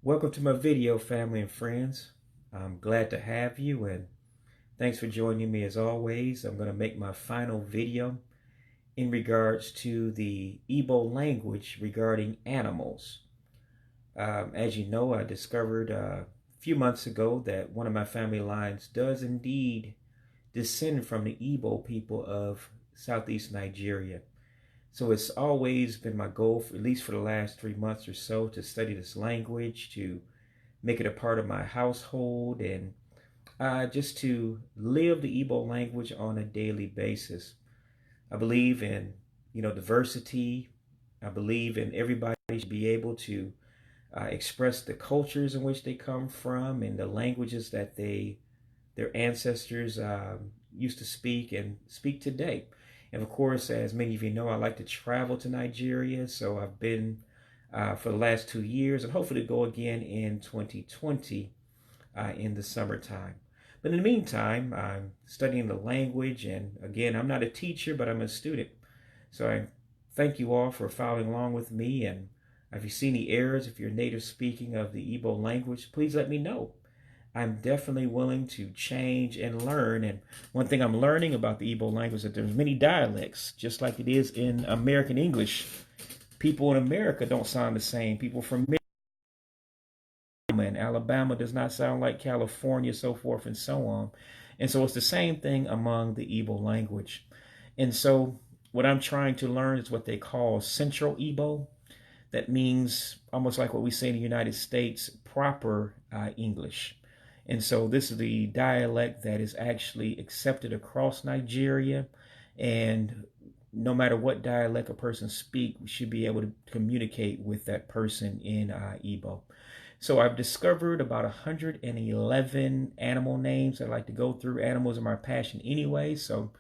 Welcome to my video, family and friends. I'm glad to have you, and thanks for joining me as always. I'm going to make my final video in regards to the Igbo language regarding animals. As you know, I discovered a few months ago that one of my family lines does indeed descend from the Igbo people of Southeast Nigeria. So it's always been my goal, at least for the last 3 months or so, to study this language, to make it a part of my household, and just to live the Igbo language on a daily basis. I believe in, diversity. I believe in everybody should be able to express the cultures in which they come from and the languages that their ancestors used to speak and speak today. And of course, as many of you know, I like to travel to Nigeria. So I've been for the last 2 years and hopefully go again in 2020 in the summertime. But in the meantime, I'm studying the language. And again, I'm not a teacher, but I'm a student. So I thank you all for following along with me. And if you see any errors, if you're native speaking of the Igbo language, please let me know. I'm definitely willing to change and learn. And one thing I'm learning about the Igbo language is that there's many dialects, just like it is in American English. People in America don't sound the same. People from and Alabama does not sound like California, so forth and so on. And so it's the same thing among the Igbo language. And so what I'm trying to learn is what they call Central Igbo. That means almost like what we say in the United States, proper English. And so this is the dialect that is actually accepted across Nigeria. And no matter what dialect a person speaks, we should be able to communicate with that person in Igbo. So I've discovered about 111 animal names. I like to go through. Animals are my passion anyway. So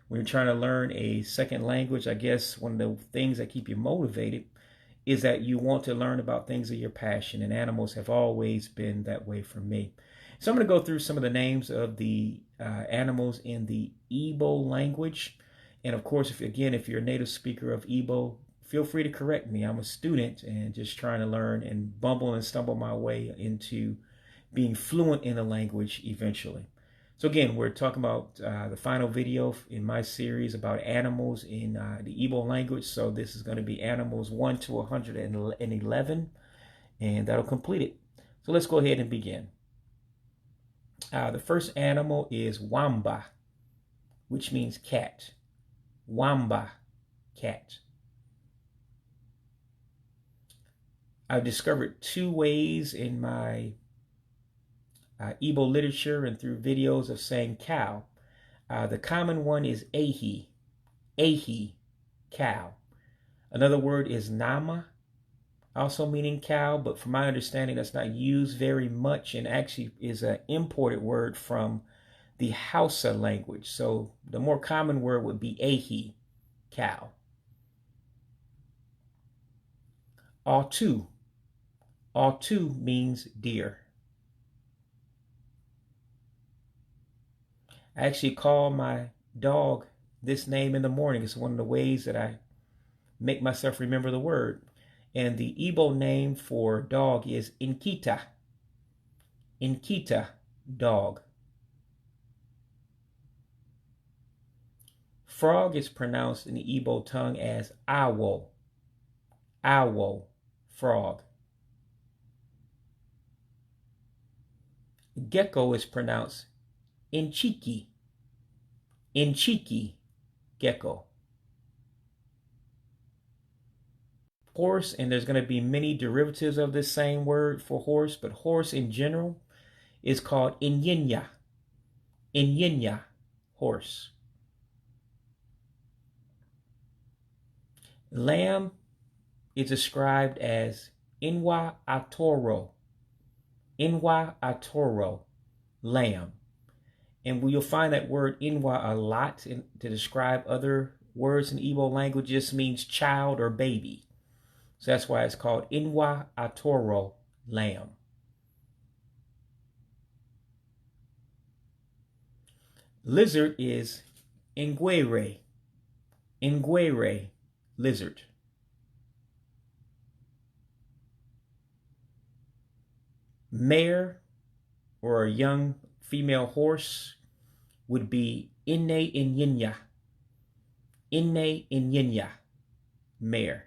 when you're trying to learn a second language, I guess one of the things that keep you motivated is that you want to learn about things of your passion. And animals have always been that way for me. So I'm going to go through some of the names of the animals in the Igbo language. And of course, if you're a native speaker of Igbo, feel free to correct me. I'm a student and just trying to learn and bumble and stumble my way into being fluent in the language eventually. So again, we're talking about the final video in my series about animals in the Igbo language. So this is going to be animals 1 to 111, and that'll complete it. So let's go ahead and begin. The first animal is Wamba, which means cat. Wamba, cat. I've discovered 2 ways in my Igbo literature and through videos of saying cow. The common one is Ahi, Ahi, cow. Another word is Nama, also meaning cow, but from my understanding, that's not used very much and actually is an imported word from the Hausa language. So the more common word would be Ahi, cow. Attu, Attu means deer. I actually call my dog this name in the morning. It's one of the ways that I make myself remember the word. And the Igbo name for dog is Nkita. Nkita, dog. Frog is pronounced in the Igbo tongue as Awo. Awo, frog. Gecko is pronounced Inchiki. Inchiki, gecko. Horse, and there's going to be many derivatives of this same word for horse, but horse in general is called Enyi. Enyi, horse. Lamb is described as Nwa Aturu. Nwa Aturu, lamb. And you'll find that word Nwa a lot to describe other words in Igbo language. It just means child or baby. So that's why it's called Nwa Aturu, lamb. Lizard is En-Gway-Ray. En-Gway-Ray, lizard. Mare, or a young female horse, would be Ine-Enyinya. Ine-Enyinya, mare.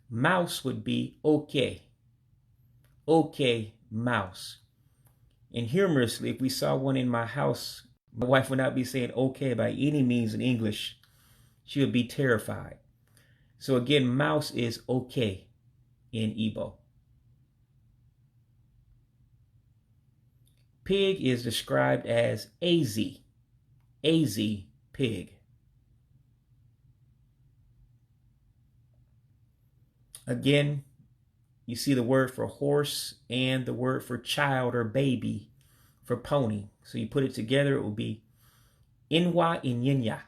Mouse would be Oke. Oke, mouse. And humorously, if we saw one in my house, my wife would not be saying okay by any means in English. She would be terrified. So again, mouse is okay in Igbo. Pig is described as Azy. Azy, pig. Again, you see the word for horse and the word for child or baby for pony. So you put it together, it will be Nwa-Enyinya.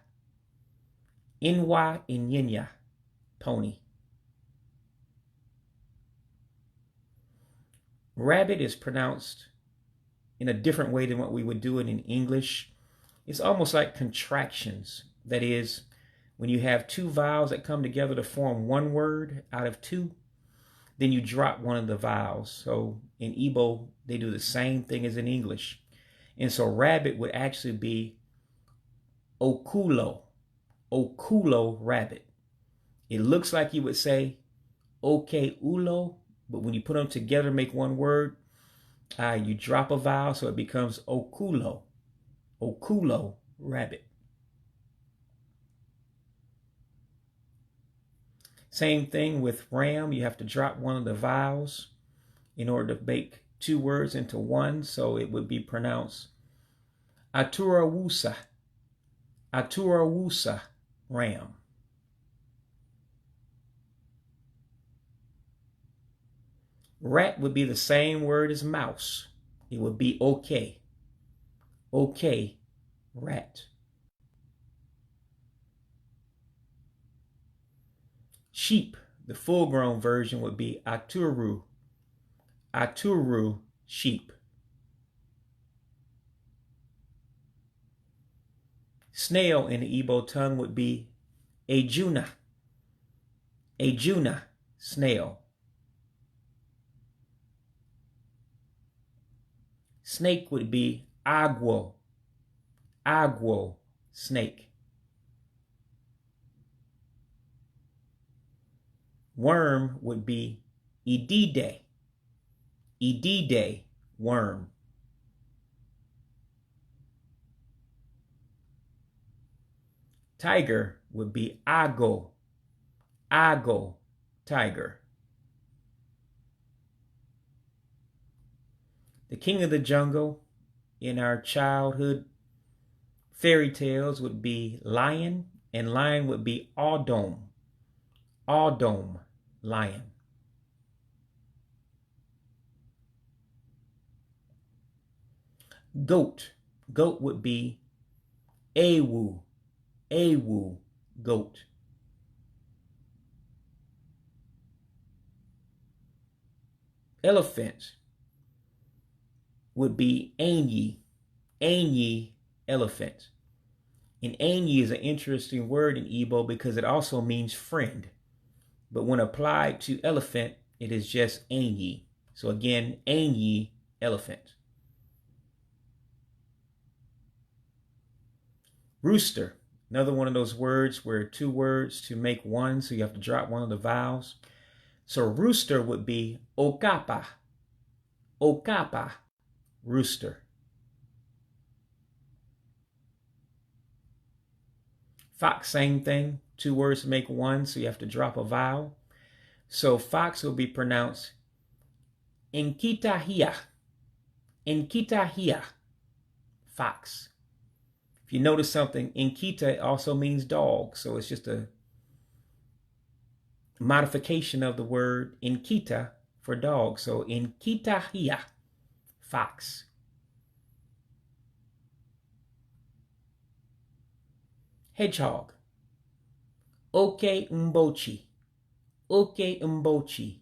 Nwa-Enyinya, pony. Rabbit is pronounced in a different way than what we would do it in English. It's almost like contractions. That is, when you have two vowels that come together to form one word out of two, then you drop one of the vowels. So in Igbo, they do the same thing as in English. And so rabbit would actually be Okulo. Okulo rabbit. It looks like you would say okay ulo, but when you put them together, make one word, you drop a vowel, so it becomes Okulo. Okulo rabbit. Same thing with ram. You have to drop one of the vowels in order to make two words into one. So it would be pronounced Aturawusa. Aturawusa, ram. Rat would be the same word as mouse. It would be okay. Okay, rat. Sheep, the full-grown version would be Aturu. Aturu, sheep. Snail in the Igbo tongue would be Ejuna. Ejuna, snail. Snake would be Agwo. Agwo, snake. Worm would be Idide. Idide, worm. Tiger would be Ago. Ago, tiger. The king of the jungle in our childhood fairy tales would be lion, and lion would be Aldom. Aldom, lion. Goat. Goat would be Ewu. Ewu, goat. Elephant would be Enyi. Enyi, elephant. And Enyi is an interesting word in Igbo because it also means friend. But when applied to elephant, it is just Enyi. So again, Enyi, elephant. Rooster, another one of those words where two words to make one, so you have to drop one of the vowels. So rooster would be Okapa. Okapa, rooster. Fox, same thing. Two words to make one, so you have to drop a vowel. So fox will be pronounced Nkitahia. Nkitahia, fox. If you notice something, Nkita also means dog, so it's just a modification of the word Nkita for dog. So Nkitahia, fox. Hedgehog. Oke Mbochi. Oke Mbochi,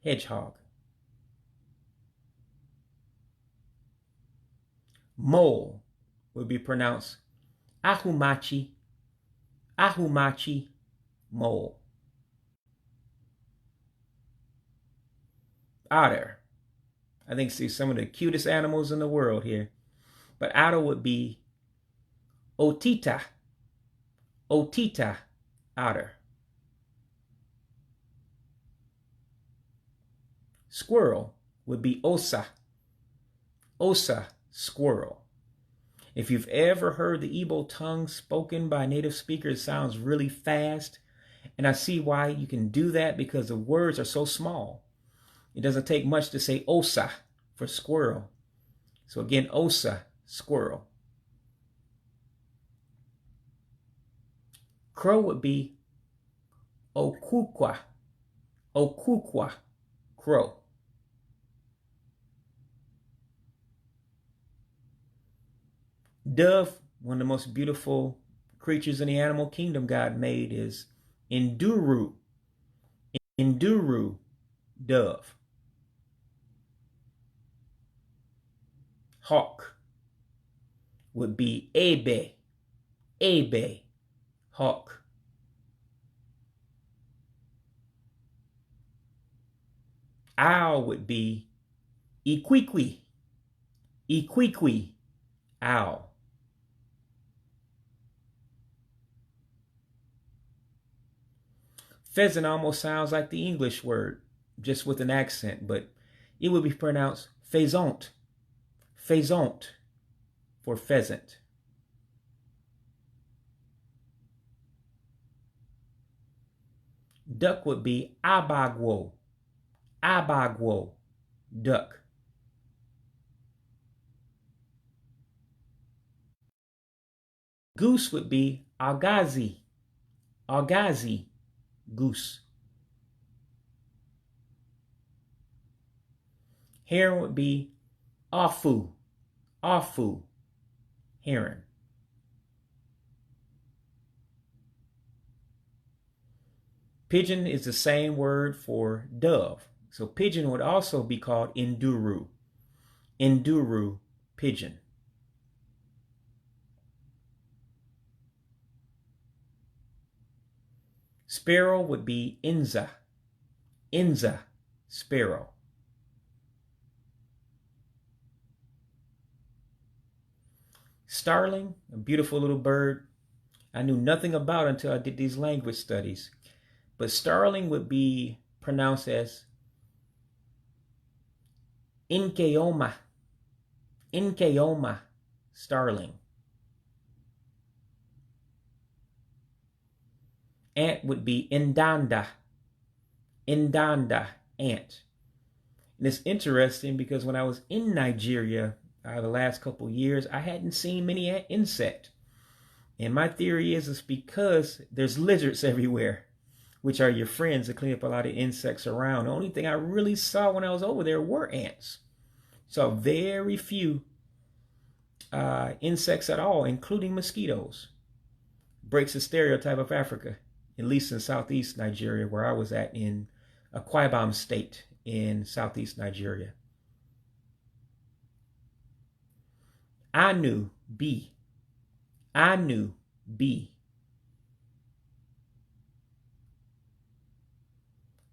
hedgehog. Mole would be pronounced Ahumachi. Ahumachi, mole. otter. I think see some of the cutest animals in the world here. But otter would be otita. Otita, otter. Squirrel would be osa. Osa, squirrel. If you've ever heard the Igbo tongue spoken by native speakers, it sounds really fast. And I see why you can do that, because the words are so small. It doesn't take much to say osa for squirrel. So again, osa, squirrel. Crow would be okukwa. Okukwa, crow. Dove, one of the most beautiful creatures in the animal kingdom God made, is Nduru. Nduru, dove. Hawk would be Ebe. Ebe, hawk. Owl would be Ikwikwi. Ikwikwi, owl. Pheasant almost sounds like the English word, just with an accent, but it would be pronounced faisant. Faisant for pheasant. Duck would be abagwo. Abagwo, duck. Goose would be agazi. Agazi, goose. Heron would be Ah-Fu. Ah-Fu, heron. Pigeon is the same word for dove. So pigeon would also be called Nduru. Nduru, pigeon. Sparrow would be Inza. Inza, sparrow. Starling, a beautiful little bird I knew nothing about until I did these language studies. But starling would be pronounced as Inkeoma. Inkeoma, starling. Ant would be Indanda. Indanda, ant. And it's interesting because when I was in Nigeria the last couple of years, I hadn't seen many insects. And my theory is it's because there's lizards everywhere, which are your friends that clean up a lot of insects around. The only thing I really saw when I was over there were ants. Saw very few insects at all, including mosquitoes. Breaks the stereotype of Africa, at least in southeast Nigeria, where I was at in Akwa Ibom State in southeast Nigeria. Anu, bee. Anu, bee.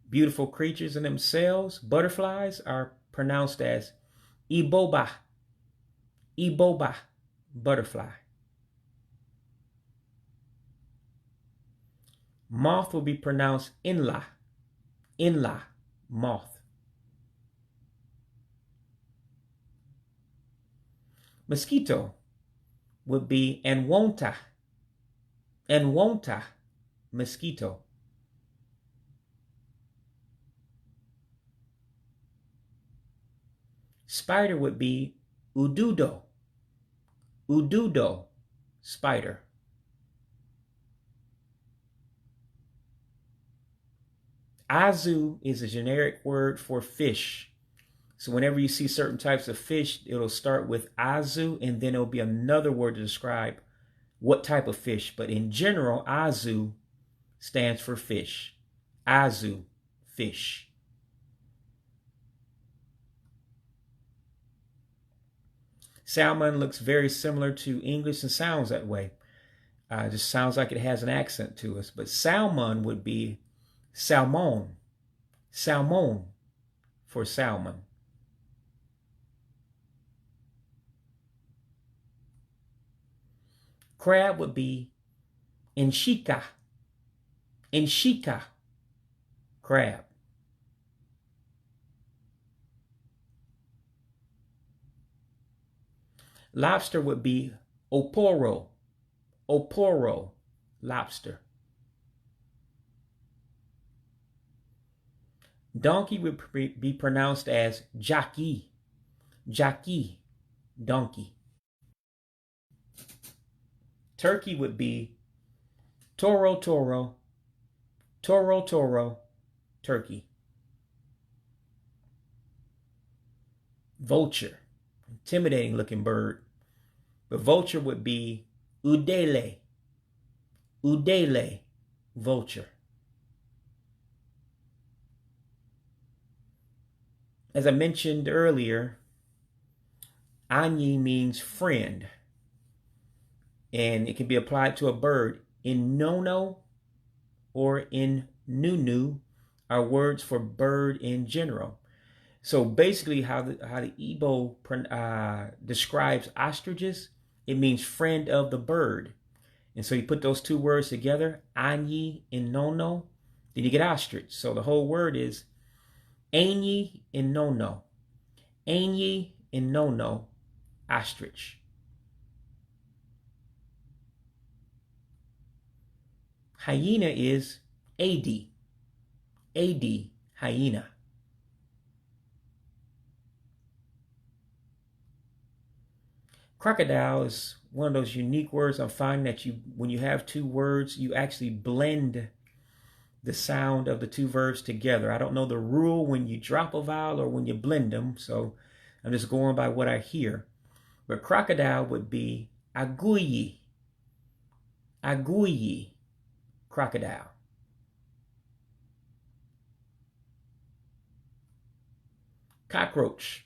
Beautiful creatures in themselves, butterflies, are pronounced as Iboba. Iboba, butterfly. Moth will be pronounced Inla. Inla, moth. Mosquito would be Enwonta. Enwonta, mosquito. Spider would be Ududo. Ududo, spider. Azu is a generic word for fish. So whenever you see certain types of fish, it'll start with Azu, and then it'll be another word to describe what type of fish. But in general, Azu stands for fish. Azu, fish. Salmon looks very similar to English and sounds that way. Just sounds like it has an accent to us. But salmon would be salmon. Salmon, for salmon. Crab would be Nshika. Nshika crab. Lobster would be Oporo. Oporo lobster. Donkey would be pronounced as Jaki. Jaki, donkey. Turkey would be Toro Toro. Toro Toro, turkey. Vulture, intimidating looking bird. But vulture would be Udele. Udele, vulture. As I mentioned earlier, Anyi means friend. And it can be applied to a bird. In nono or in nunu are words for bird in general. So basically how the Igbo describes ostriches, it means friend of the bird. And so you put those two words together, Anyi and nono, then you get ostrich. So the whole word is Enyi and nono. Enyi and nono, ostrich. Hyena is Adi. Adi, hyena. Crocodile is one of those unique words I'm finding that when you have two words, you actually blend the sound of the two verbs together. I don't know the rule when you drop a vowel or when you blend them, so I'm just going by what I hear. But crocodile would be Agu-Yee. Agu-Yee, crocodile. Cockroach.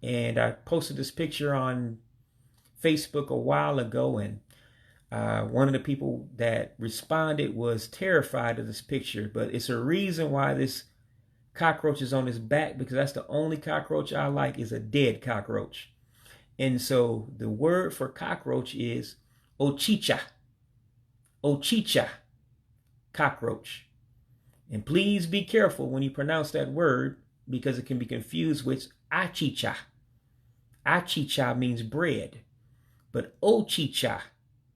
And I posted this picture on Facebook a while ago, and one of the people that responded was terrified of this picture, but it's a reason why this cockroach is on his back, because that's the only cockroach I like is a dead cockroach. And so the word for cockroach is Ochicha. Ochicha, cockroach. And please be careful when you pronounce that word, because it can be confused with achicha. Achicha means bread, but ochicha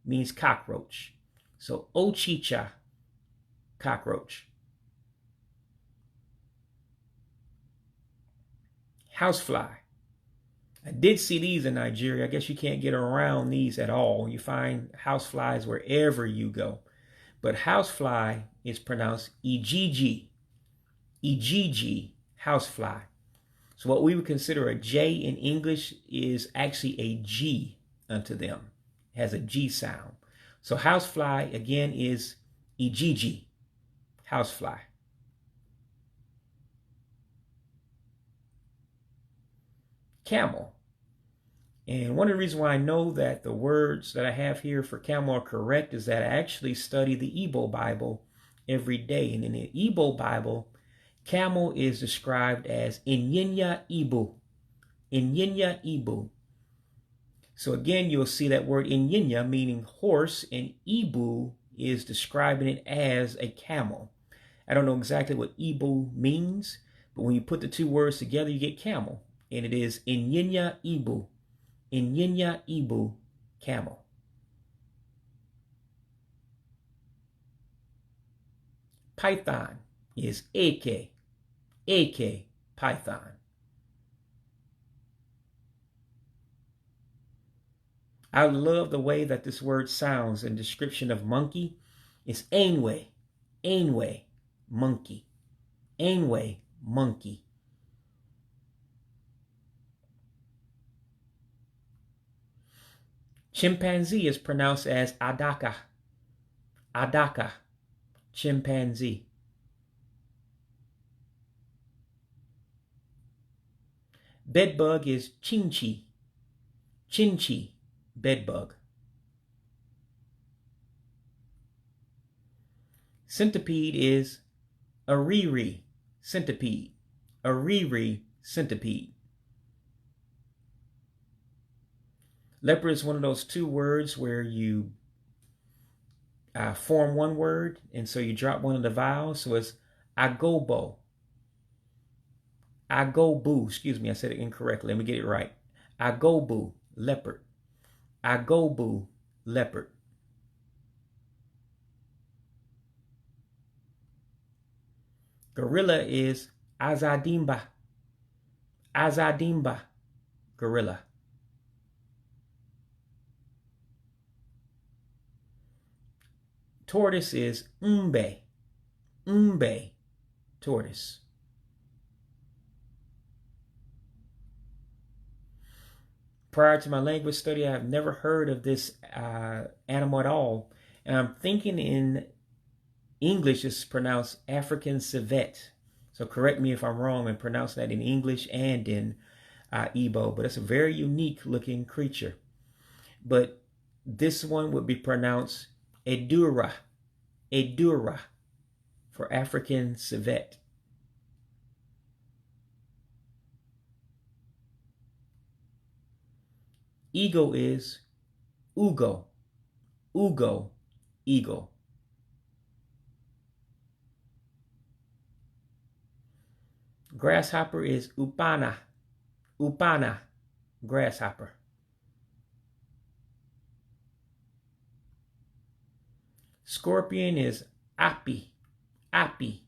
means cockroach. So ochicha, cockroach. Housefly. I did see these in Nigeria. I guess you can't get around these at all. You find houseflies wherever you go. But housefly is pronounced Ijiji. Ijiji, housefly. So what we would consider a J in English is actually a G unto them. It has a G sound. So housefly, again, is Ijiji, housefly. Camel. And one of the reasons why I know that the words that I have here for camel are correct is that I actually study the Igbo Bible every day. And in the Igbo Bible, camel is described as Ịnyịnya Ibu. Ịnyịnya Ibu. So again, you'll see that word Ịnyịnya meaning horse, and Ibu is describing it as a camel. I don't know exactly what Ibu means, but when you put the two words together, you get camel. And it is Ịnyịnya Ibu. Ịnyịnya Ibu, camel. Python is Eke. Eke, python. I love the way that this word sounds in description of monkey. It's Ain-Yee. Ain-Yee, monkey. Ain-Yee, monkey. Chimpanzee is pronounced as Adaka. Adaka, chimpanzee. Bedbug is Chinchi. Chinchi, bedbug. Centipede is Ariri, centipede. Ariri centipede. Leopard is one of those two words where you form one word, and so you drop one of the vowels. So it's agobo. Agobu, excuse me, I said it incorrectly. Let me get it right. Agobu, leopard. Agobu, leopard. Gorilla is Azadimba. Azadimba, gorilla. Tortoise is Um-Bay. Um-Bay, tortoise. Prior to my language study, I have never heard of this animal at all. And I'm thinking in English it's pronounced African civet. So correct me if I'm wrong and pronounce that in English and in Igbo. But it's a very unique looking creature. But this one would be pronounced Edura. Edura for African civet. Eagle is Ugo. Ugo, eagle. Grasshopper is Upana. Upana, grasshopper. Scorpion is Api. Api,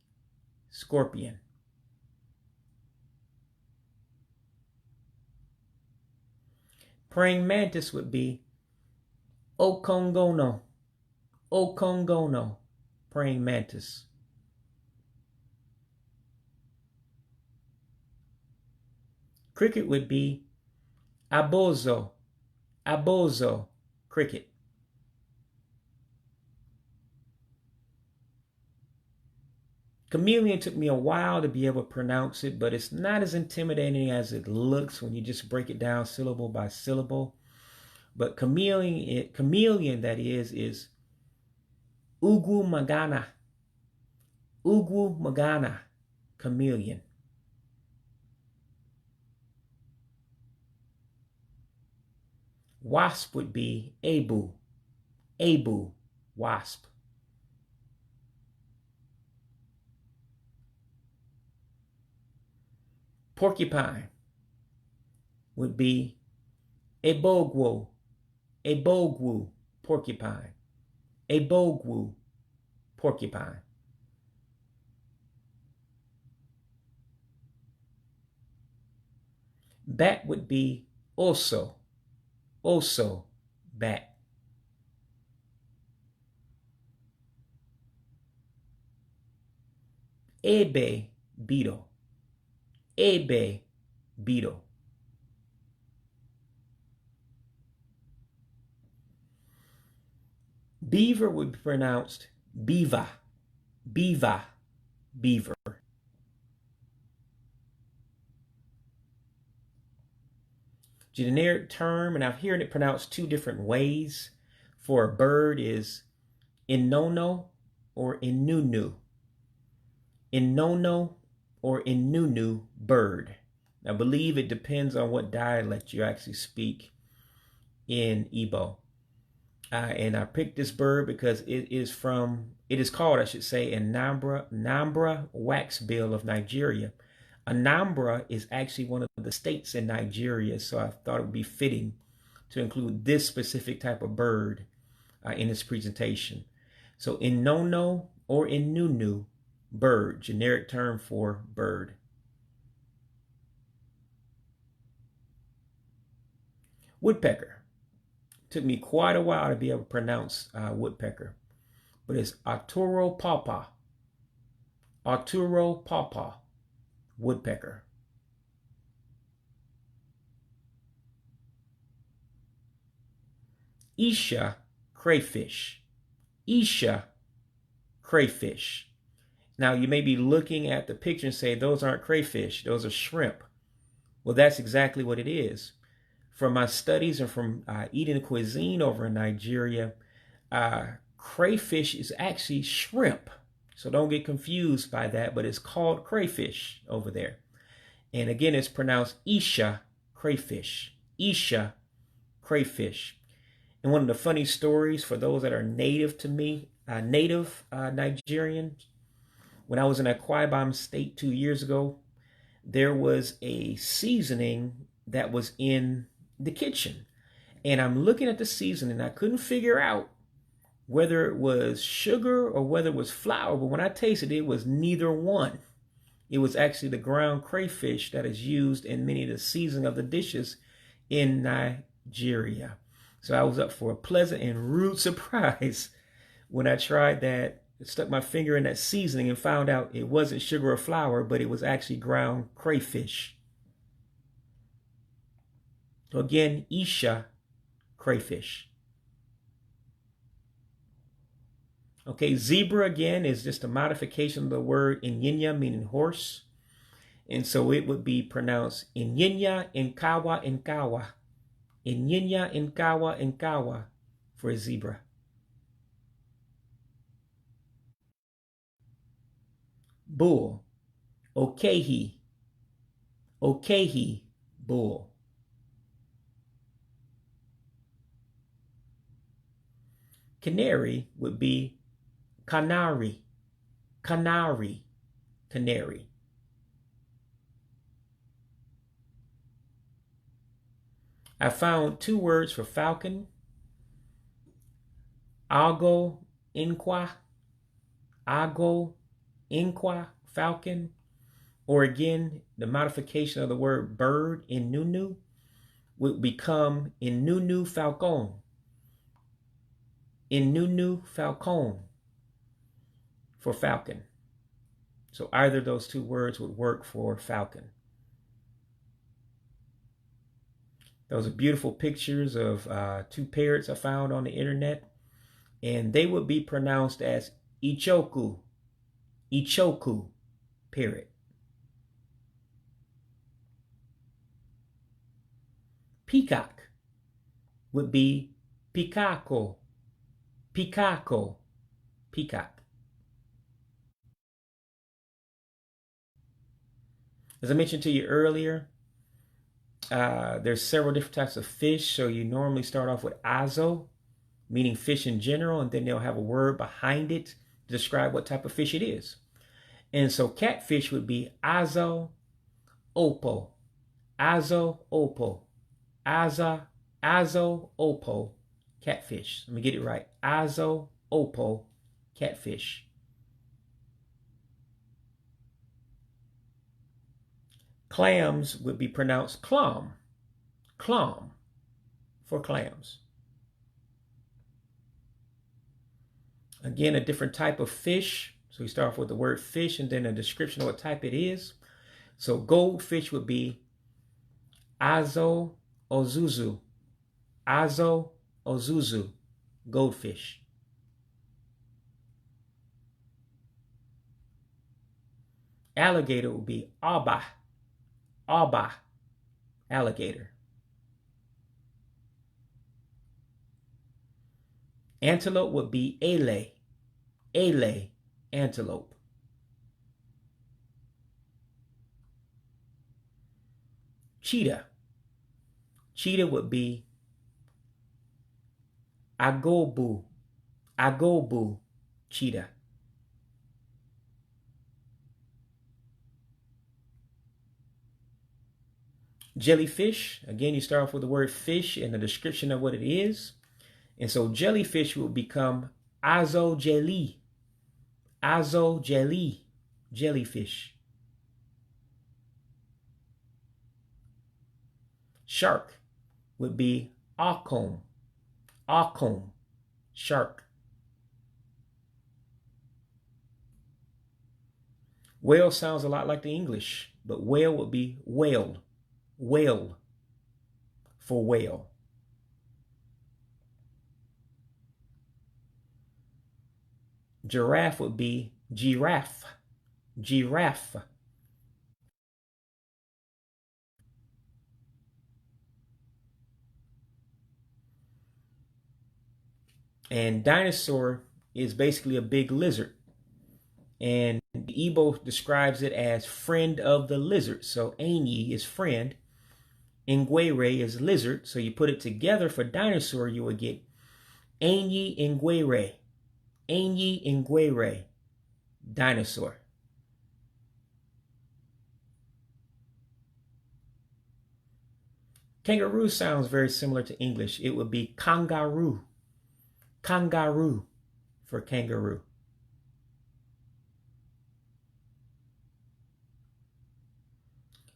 scorpion. Praying mantis would be Okongono. Okongono, praying mantis. Cricket would be Abozo. Abozo, cricket. Chameleon took me a while to be able to pronounce it, but it's not as intimidating as it looks when you just break it down syllable by syllable. But chameleon that is Ugwumagana. Ugwumagana, chameleon. Wasp would be Abu. Abu, wasp. Porcupine would be Ebogwo. Ebogwu, porcupine. Ebogwu, porcupine. Bat would be Oso. Oso, bat. Ebe, beetle. Ebe, beetle. Beaver would be pronounced Beaver. Beaver, beaver. Generic term, and I've heard it pronounced two different ways for a bird is Inono or Inunu. Inono or Inunu, bird. I believe it depends on what dialect you actually speak in Igbo. And I picked this bird because it is called, I should say, Nambra waxbill of Nigeria. Anambra is actually one of the states in Nigeria, so I thought it would be fitting to include this specific type of bird in this presentation. So Inono or Inunu, bird, generic term for bird. Woodpecker. Took me quite a while to be able to pronounce woodpecker, but it's Aturu Papa. Aturu Papa, woodpecker. Isha, crayfish. Isha, crayfish. Now you may be looking at the picture and say, those aren't crayfish, those are shrimp. Well, that's exactly what it is. From my studies and from eating the cuisine over in Nigeria, crayfish is actually shrimp. So don't get confused by that, but it's called crayfish over there. And again, it's pronounced Isha crayfish. Isha crayfish. And one of the funny stories for those that are native to me, native Nigerian, when I was in Akwa Ibom State 2 years ago, there was a seasoning that was in the kitchen. And I'm looking at the seasoning. I couldn't figure out whether it was sugar or whether it was flour. But when I tasted it, it was neither one. It was actually the ground crayfish that is used in many of the seasoning of the dishes in Nigeria. So I was up for a pleasant and rude surprise when I tried that. Stuck my finger in that seasoning and found out it wasn't sugar or flour, but it was actually ground crayfish. So again, Isha crayfish. Okay, zebra again is just a modification of the word Enyi, meaning horse. And so it would be pronounced Enyi, Nkawa, Nkawa. Enyi, Nkawa, Nkawa for a zebra. Bull, Okehi, Okehi, bull. Canary would be Canary, Canary, canary. I found 2 words for falcon. Agu Ogbu, Agu Ogbu, falcon. Or again, the modification of the word bird in Nunu would become in Nunu falcon. In Nunu falcon for falcon. So either of those 2 words would work for falcon. Those are beautiful pictures of 2 parrots I found on the internet. And they would be pronounced as Ichoku, Ichoku parrot. Peacock would be Pikako, Pikako, peacock. As I mentioned to you earlier, there's several different types of fish. So you normally start off with azo, meaning fish in general, and then they'll have a word behind it to describe what type of fish it is. And so catfish would be azo opo, azo opo, azo opo, catfish. Let me get it right. Azo opo, catfish. Clams would be pronounced clam, clam for clams. Again, a different type of fish. So we start off with the word fish and then a description of what type it is. So goldfish would be Azo Ozuzu, Azo Ozuzu, goldfish. Alligator would be Aba, Aba, alligator. Antelope would be Ele, Ele, antelope. Cheetah, cheetah would be Agu Ogbu, Agu Ogbu, cheetah. Jellyfish, again, you start off with the word fish and a description of what it is. And so jellyfish will become Azo Jelly, Azo Jelly, jellyfish. Shark would be Akom, Akom, shark. Whale sounds a lot like the English, but whale would be whale, whale for whale. Giraffe would be Giraffe, Giraffe. And dinosaur is basically a big lizard. And the Igbo describes it as friend of the lizard. So Enyi is friend. En-Gway-Ray is lizard. So you put it together for dinosaur, you would get Enyi En-Gway-Ray. Enyi En-Gway-Ray. Dinosaur. Kangaroo sounds very similar to English. It would be Kahn-Gah-Roo. Kangaroo for kangaroo.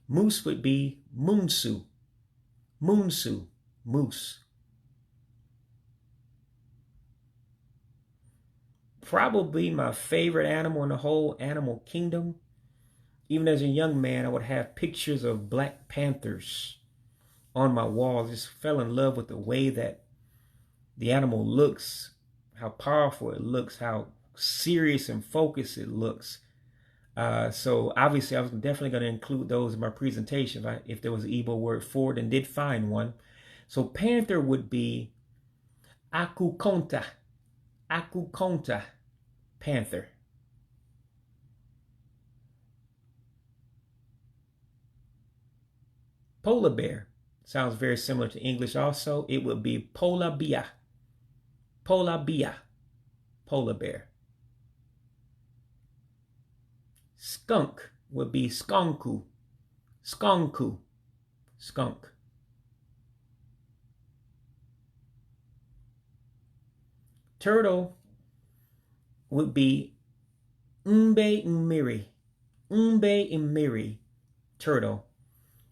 Moose would be Moonsu. Moonsu, moose. Probably my favorite animal in the whole animal kingdom. Even as a young man, I would have pictures of black panthers on my wall. Just fell in love with the way that the animal looks, how powerful it looks, how serious and focused it looks. So obviously I was definitely going to include those in my presentation if there was an Igbo word for it, and did find one. So panther would be Akukonta. Akukonta Panther. Polar bear sounds very similar to English also. It would be Poe-Lah. Poe-Lah. Polar bear. Skunk would be Skone-kuh. Skone-kuh. Skunk. Turtle would be Mbe-Mmiri. Mbe-Mmiri. Turtle.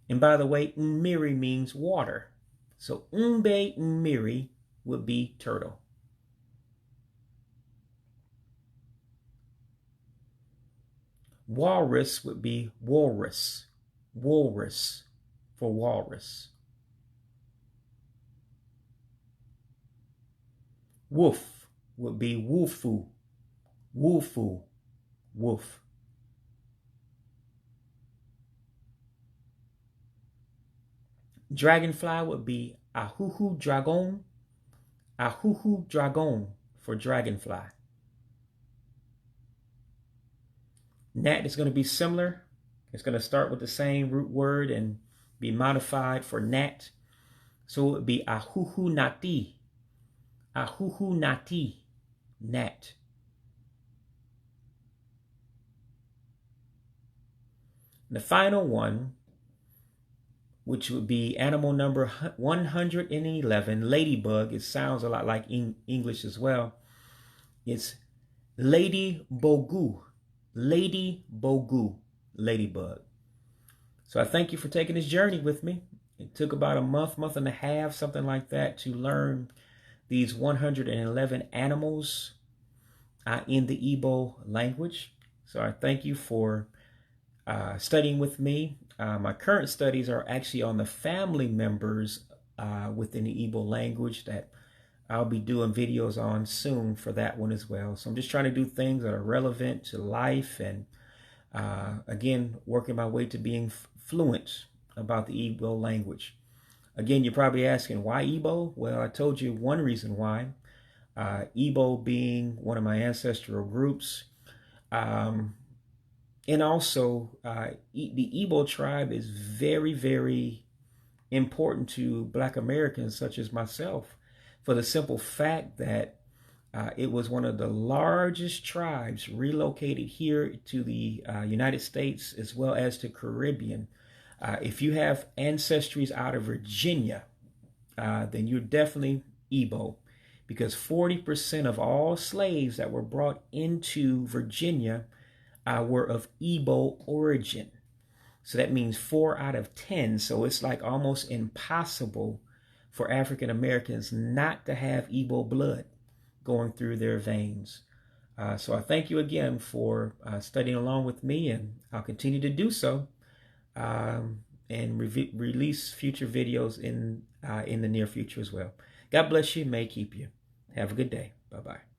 And by the way, Mmiri means water. So Mbe-Mmiri would be turtle. Walrus would be Wohl-Rus. Wohl-Rus for walrus. Wolf would be Wool-Fue. Wool-Fue, wolf. Dragonfly would be Ah-Hu-Hue Drah-Gone. Ah-Hu-Hue Drah-Gone for dragonfly. Gnat is going to be similar. It's going to start with the same root word and be modified for gnat. So it would be Ahu-Hue-Nati. Ahu-Hue-Nati, gnat. The final one, which would be animal number 111, ladybug. It sounds a lot like English as well. It's Lady Bogu. Lady Bogu, ladybug. So I thank you for taking this journey with me. It took about a month and a half, something like that, to learn these 111 animals in the Igbo language. So I thank you for studying with me. My current studies are actually on the family members within the Igbo language that I'll be doing videos on soon for that one as well. So I'm just trying to do things that are relevant to life and again, working my way to being fluent about the Igbo language. Again, you're probably asking, why Igbo? Well, I told you one reason why. Igbo being one of my ancestral groups. And also, the Igbo tribe is very, very important to Black Americans such as myself, for the simple fact that it was one of the largest tribes relocated here to the United States as well as to Caribbean. If you have ancestries out of Virginia, then you're definitely Igbo, because 40% of all slaves that were brought into Virginia were of Igbo origin. So that means 4 out of 10. So it's like almost impossible for African Americans not to have Igbo blood going through their veins. So I thank you again for studying along with me, and I'll continue to do so and release future videos in the near future as well. God bless you. May keep you. Have a good day. Bye-bye.